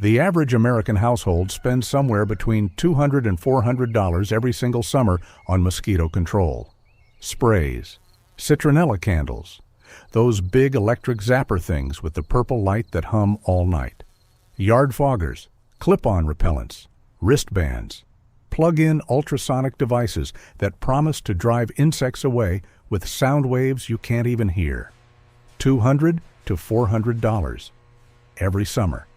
The average American household spends somewhere between $200 and $400 every single summer on mosquito control. Sprays, citronella candles, those big electric zapper things with the purple light that hum all night, yard foggers, clip-on repellents, wristbands, plug-in ultrasonic devices that promise to drive insects away with sound waves you can't even hear. $200 to $400 every summer.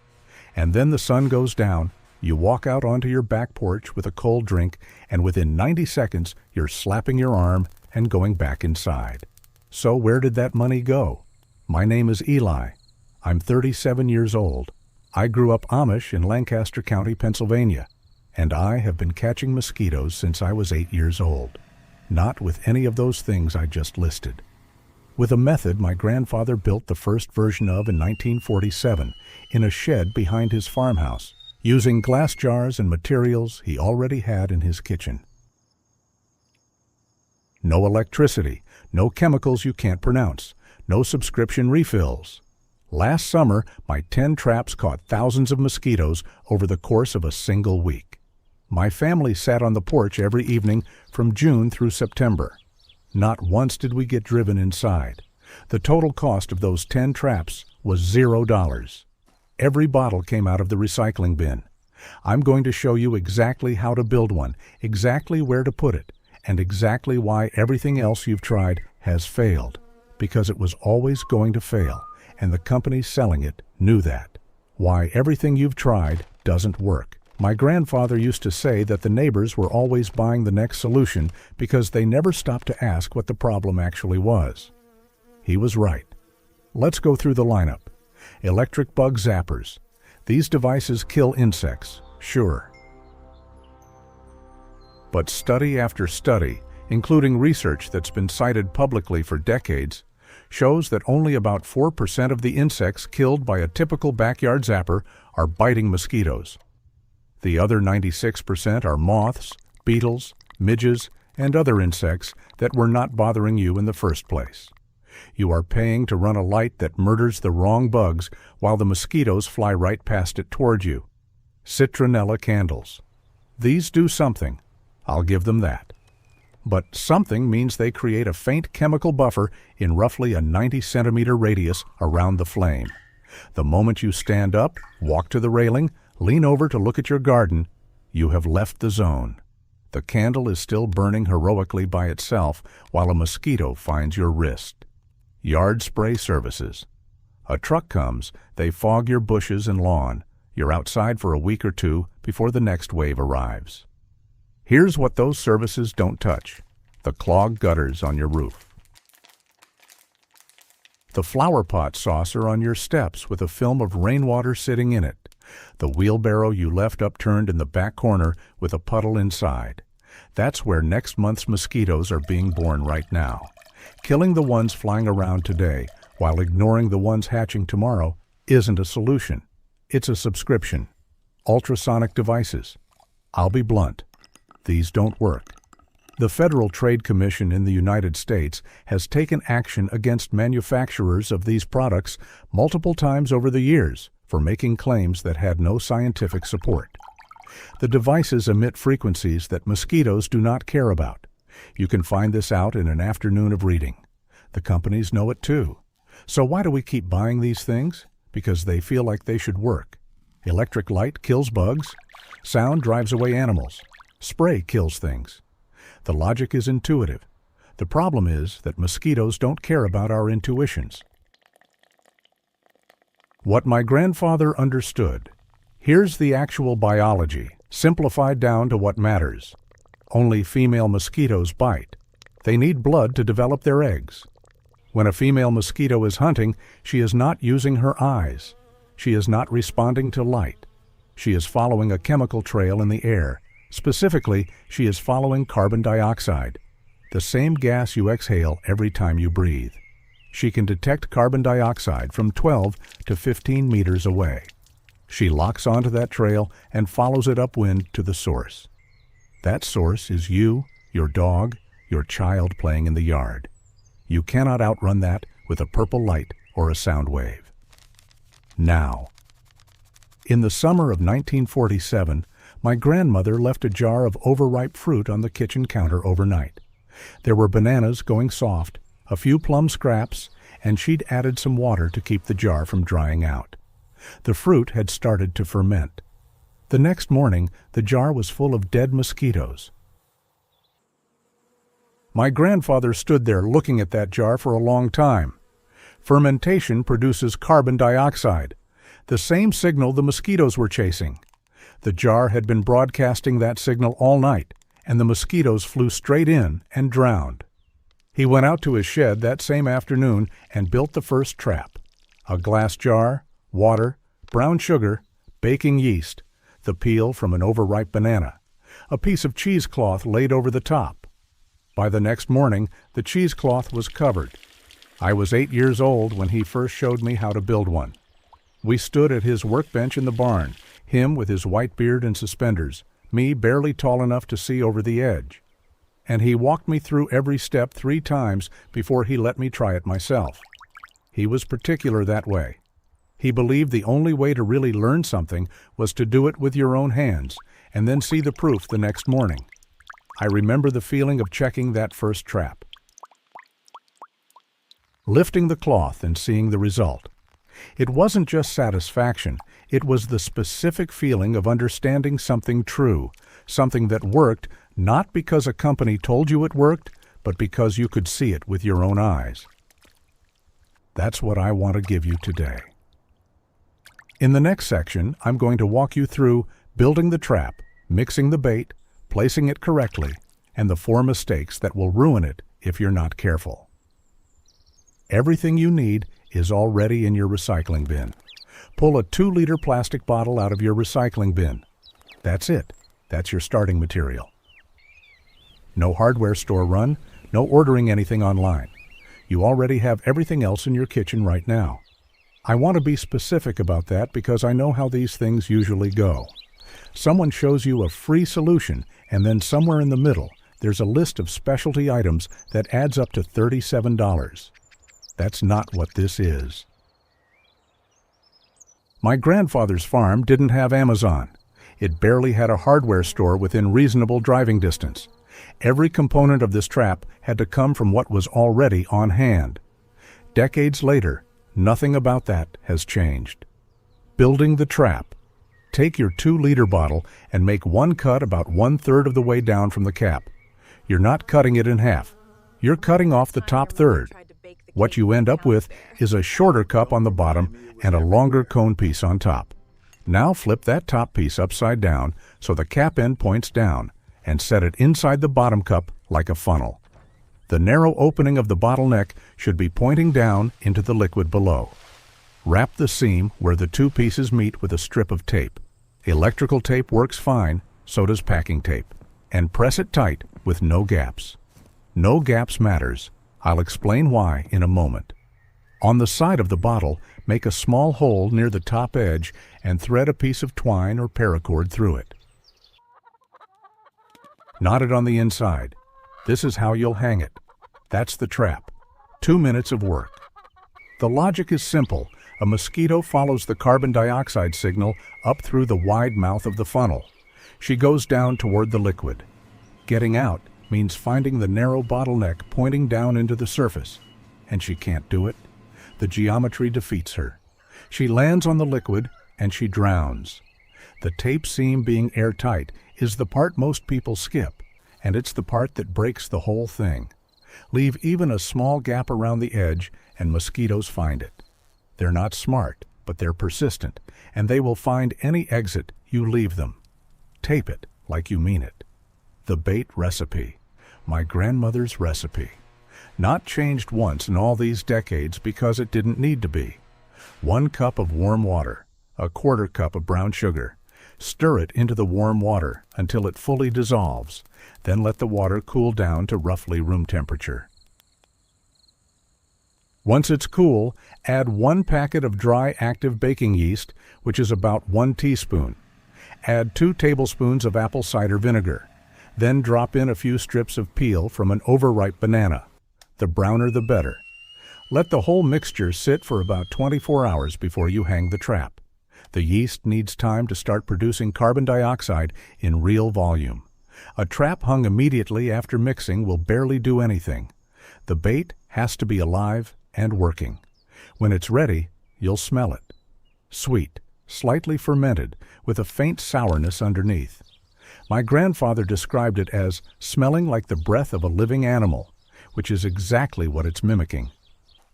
And then the sun goes down, you walk out onto your back porch with a cold drink, and within 90 seconds you're slapping your arm and going back inside. So where did that money go? My name is Eli. I'm 37 years old. I grew up Amish in Lancaster County, Pennsylvania, and I have been catching mosquitoes since I was 8 years old. Not with any of those things I just listed. With a method my grandfather built the first version of in 1947 in a shed behind his farmhouse, using glass jars and materials he already had in his kitchen. No electricity, no chemicals you can't pronounce, no subscription refills. Last summer, my 10 traps caught thousands of mosquitoes over the course of a single week. My family sat on the porch every evening from June through September. Not once did we get driven inside. The total cost of those 10 traps was $0. Every bottle came out of the recycling bin. I'm going to show you exactly how to build one, exactly where to put it, and exactly why everything else you've tried has failed. Because it was always going to fail, and the company selling it knew that. Why everything you've tried doesn't work. My grandfather used to say that the neighbors were always buying the next solution because they never stopped to ask what the problem actually was. He was right. Let's go through the lineup. Electric bug zappers. These devices kill insects, sure. But study after study, including research that's been cited publicly for decades, shows that only about 4% of the insects killed by a typical backyard zapper are biting mosquitoes. The other 96% are moths, beetles, midges, and other insects that were not bothering you in the first place. You are paying to run a light that murders the wrong bugs while the mosquitoes fly right past it toward you. Citronella candles. These do something. I'll give them that. But something means they create a faint chemical buffer in roughly a 90-centimeter radius around the flame. The moment you stand up, walk to the railing, lean over to look at your garden, you have left the zone. The candle is still burning heroically by itself while a mosquito finds your wrist. Yard spray services. A truck comes, they fog your bushes and lawn. You're outside for a week or two before the next wave arrives. Here's what those services don't touch: the clogged gutters on your roof, the flower pot saucer on your steps with a film of rainwater sitting in it, the wheelbarrow you left upturned in the back corner with a puddle inside. That's where next month's mosquitoes are being born right now. Killing the ones flying around today while ignoring the ones hatching tomorrow isn't a solution. It's a subscription. Ultrasonic devices. I'll be blunt. These don't work. The Federal Trade Commission in the United States has taken action against manufacturers of these products multiple times over the years for making claims that had no scientific support. The devices emit frequencies that mosquitoes do not care about. You can find this out in an afternoon of reading. The companies know it too. So why do we keep buying these things? Because they feel like they should work. Electric light kills bugs. Sound drives away animals. Spray kills things. The logic is intuitive. The problem is that mosquitoes don't care about our intuitions. What my grandfather understood. Here's the actual biology, simplified down to what matters. Only female mosquitoes bite. They need blood to develop their eggs. When a female mosquito is hunting, she is not using her eyes. She is not responding to light. She is following a chemical trail in the air. Specifically, she is following carbon dioxide, the same gas you exhale every time you breathe. She can detect carbon dioxide from 12 to 15 meters away. She locks onto that trail and follows it upwind to the source. That source is you, your dog, your child playing in the yard. You cannot outrun that with a purple light or a sound wave. Now, In the summer of 1947, my grandmother left a jar of overripe fruit on the kitchen counter overnight. There were bananas going soft, a few plum scraps, and she'd added some water to keep the jar from drying out. The fruit had started to ferment. The next morning, the jar was full of dead mosquitoes. My grandfather stood there looking at that jar for a long time. Fermentation produces carbon dioxide, the same signal the mosquitoes were chasing. The jar had been broadcasting that signal all night, and the mosquitoes flew straight in and drowned. He went out to his shed that same afternoon and built the first trap. A glass jar, water, brown sugar, baking yeast, the peel from an overripe banana, a piece of cheesecloth laid over the top. By the next morning, the cheesecloth was covered. I was 8 years old when he first showed me how to build one. We stood at his workbench in the barn, him with his white beard and suspenders, me barely tall enough to see over the edge. And he walked me through every step 3 times before he let me try it myself. He was particular that way. He believed the only way to really learn something was to do it with your own hands, and then see the proof the next morning. I remember the feeling of checking that first trap. Lifting the cloth and seeing the result. It wasn't just satisfaction, it was the specific feeling of understanding something true, something that worked not because a company told you it worked, but because you could see it with your own eyes. That's what I want to give you today. In the next section, I'm going to walk you through building the trap, mixing the bait, placing it correctly, and the 4 mistakes that will ruin it if you're not careful. Everything you need is already in your recycling bin. Pull a 2-liter plastic bottle out of your recycling bin. That's it. That's your starting material. No hardware store run, no ordering anything online. You already have everything else in your kitchen right now. I want to be specific about that because I know how these things usually go. Someone shows you a free solution, and then somewhere in the middle, there's a list of specialty items that adds up to $37. That's not what this is. My grandfather's farm didn't have Amazon. It barely had a hardware store within reasonable driving distance. Every component of this trap had to come from what was already on hand. Decades later, nothing about that has changed. Building the trap. Take your 2-liter bottle and make one cut about 1/3 of the way down from the cap. You're not cutting it in half. You're cutting off the top third. What you end up with is a shorter cup on the bottom and a longer cone piece on top. Now flip that top piece upside down so the cap end points down and set it inside the bottom cup like a funnel. The narrow opening of the bottle neck should be pointing down into the liquid below. Wrap the seam where the 2 pieces meet with a strip of tape. Electrical tape works fine, so does packing tape. And press it tight with no gaps. No gaps matters. I'll explain why in a moment. On the side of the bottle, make a small hole near the top edge and thread a piece of twine or paracord through it. Knot it on the inside. This is how you'll hang it. That's the trap. 2 minutes of work. The logic is simple. A mosquito follows the carbon dioxide signal up through the wide mouth of the funnel. She goes down toward the liquid. Getting out means finding the narrow bottleneck pointing down into the surface. And she can't do it. The geometry defeats her. She lands on the liquid and she drowns. The tape seam being airtight is the part most people skip, and it's the part that breaks the whole thing. Leave even a small gap around the edge and mosquitoes find it. They're not smart, but they're persistent, and they will find any exit you leave them. Tape it like you mean it. The bait recipe. My grandmother's recipe. Not changed once in all these decades because it didn't need to be. 1 cup of warm water, a 1/4 cup of brown sugar. Stir it into the warm water until it fully dissolves. Then let the water cool down to roughly room temperature. Once it's cool, add 1 packet of dry active baking yeast, which is about 1 teaspoon. Add 2 tablespoons of apple cider vinegar. Then drop in a few strips of peel from an overripe banana. The browner the better. Let the whole mixture sit for about 24 hours before you hang the trap. The yeast needs time to start producing carbon dioxide in real volume. A trap hung immediately after mixing will barely do anything. The bait has to be alive and working. When it's ready, you'll smell it. Sweet, slightly fermented, with a faint sourness underneath. My grandfather described it as smelling like the breath of a living animal, which is exactly what it's mimicking.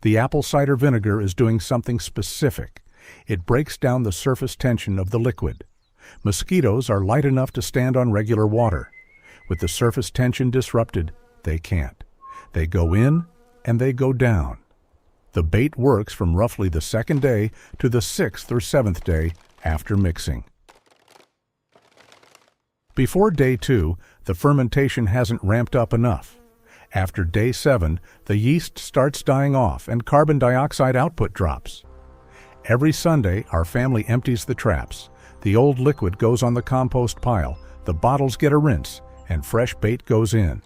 The apple cider vinegar is doing something specific. It breaks down the surface tension of the liquid. Mosquitoes are light enough to stand on regular water. With the surface tension disrupted, they can't. They go in and they go down. The bait works from roughly the second day to the 6th or 7th day after mixing. Before day 2, the fermentation hasn't ramped up enough. After day 7, the yeast starts dying off and carbon dioxide output drops. Every Sunday, our family empties the traps. The old liquid goes on the compost pile, the bottles get a rinse, and fresh bait goes in.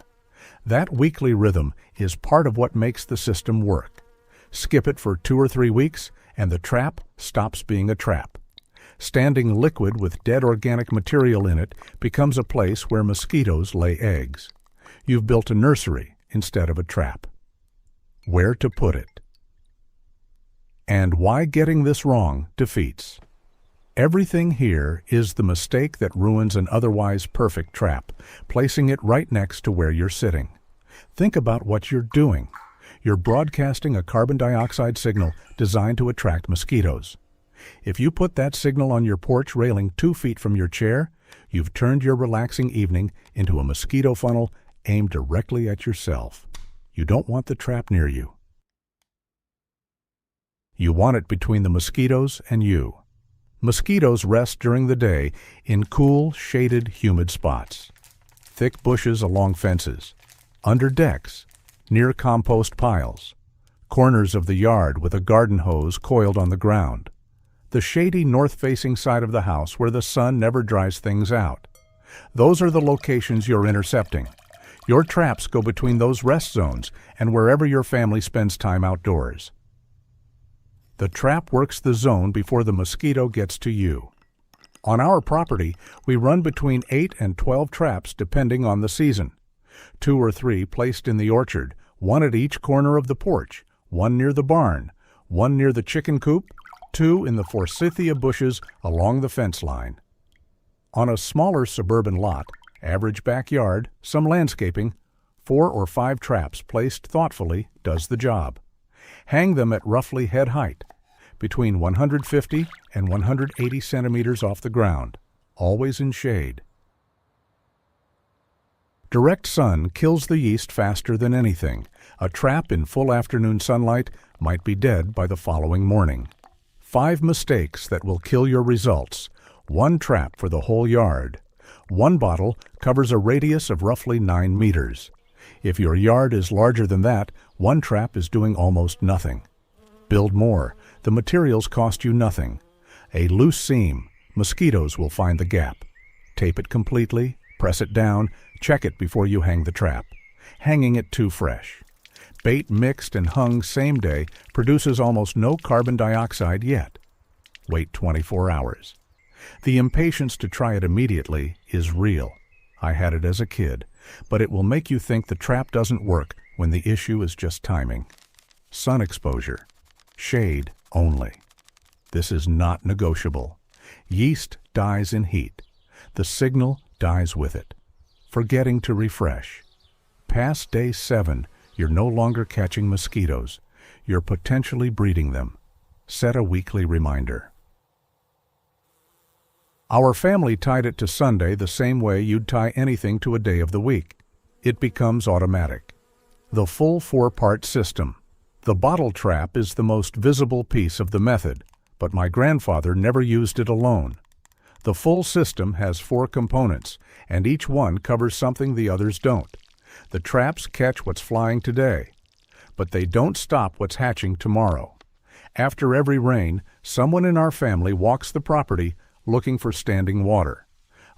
That weekly rhythm is part of what makes the system work. Skip it for 2 or 3 weeks, and the trap stops being a trap. Standing liquid with dead organic material in it becomes a place where mosquitoes lay eggs. You've built a nursery instead of a trap. Where to put it? And why getting this wrong defeats. Everything here is the mistake that ruins an otherwise perfect trap, placing it right next to where you're sitting. Think about what you're doing. You're broadcasting a carbon dioxide signal designed to attract mosquitoes. If you put that signal on your porch railing 2 feet from your chair, you've turned your relaxing evening into a mosquito funnel aimed directly at yourself. You don't want the trap near you. You want it between the mosquitoes and you. Mosquitoes rest during the day in cool, shaded, humid spots. Thick bushes along fences, under decks, near compost piles, corners of the yard with a garden hose coiled on the ground, the shady north-facing side of the house where the sun never dries things out. Those are the locations you're intercepting. Your traps go between those rest zones and wherever your family spends time outdoors. The trap works the zone before the mosquito gets to you. On our property, we run between 8 and 12 traps depending on the season. 2 or 3 placed in the orchard, 1 at each corner of the porch, 1 near the barn, 1 near the chicken coop, 2 in the forsythia bushes along the fence line. On a smaller suburban lot, average backyard, some landscaping, 4 or 5 traps placed thoughtfully does the job. Hang them at roughly head height, between 150 and 180 centimeters off the ground, always in shade. Direct sun kills the yeast faster than anything. A trap in full afternoon sunlight might be dead by the following morning. 5 mistakes that will kill your results. 1 trap for the whole yard. 1 bottle covers a radius of roughly 9 meters. If your yard is larger than that, 1 trap is doing almost nothing. Build more. The materials cost you nothing. A loose seam. Mosquitoes will find the gap. Tape it completely, press it down, check it before you hang the trap. Hanging it too fresh. Bait mixed and hung same day produces almost no carbon dioxide yet. Wait 24 hours. The impatience to try it immediately is real. I had it as a kid, but it will make you think the trap doesn't work when the issue is just timing. Sun exposure. Shade only. This is not negotiable. Yeast dies in heat. The signal dies with it. Forgetting to refresh. Past day 7, you're no longer catching mosquitoes. You're potentially breeding them. Set a weekly reminder. Our family tied it to Sunday the same way you'd tie anything to a day of the week. It becomes automatic. The full 4-part system. The bottle trap is the most visible piece of the method, but my grandfather never used it alone. The full system has 4 components, and each one covers something the others don't. The traps catch what's flying today, but they don't stop what's hatching tomorrow. After every rain, someone in our family walks the property looking for standing water.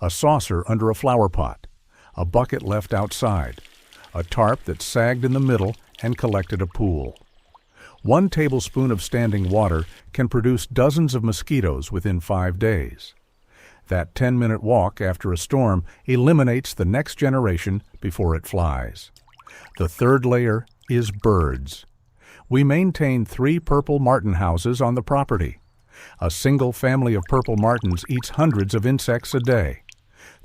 A saucer under a flower pot, a bucket left outside, a tarp that sagged in the middle and collected a pool. 1 tablespoon of standing water can produce dozens of mosquitoes within 5 days. That 10-minute walk after a storm eliminates the next generation before it flies. The third layer is birds. We maintain 3 purple martin houses on the property. A single family of purple martins eats hundreds of insects a day.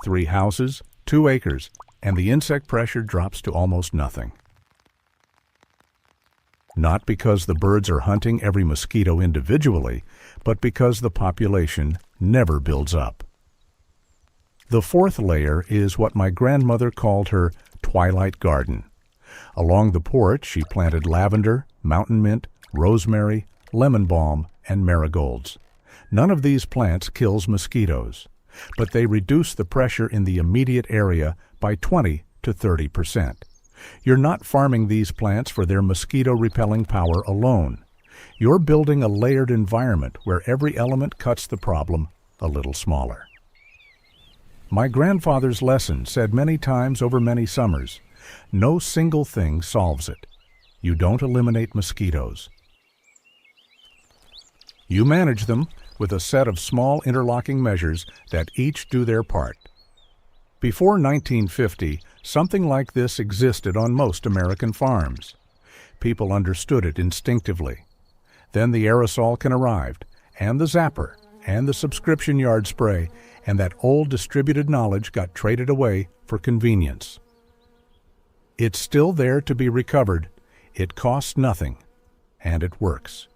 3 houses, 2 acres, and the insect pressure drops to almost nothing. Not because the birds are hunting every mosquito individually, but because the population never builds up. The fourth layer is what my grandmother called her twilight garden. Along the porch, she planted lavender, mountain mint, rosemary, lemon balm, and marigolds. None of these plants kills mosquitoes, but they reduce the pressure in the immediate area by 20 to 30%. You're not farming these plants for their mosquito-repelling power alone. You're building a layered environment where every element cuts the problem a little smaller. My grandfather's lesson said many times over many summers, no single thing solves it. You don't eliminate mosquitoes. You manage them with a set of small interlocking measures that each do their part. Before 1950, something like this existed on most American farms. People understood it instinctively. Then the aerosol can arrived, and the zapper, and the subscription yard spray, and that old distributed knowledge got traded away for convenience. It's still there to be recovered, it costs nothing, and it works.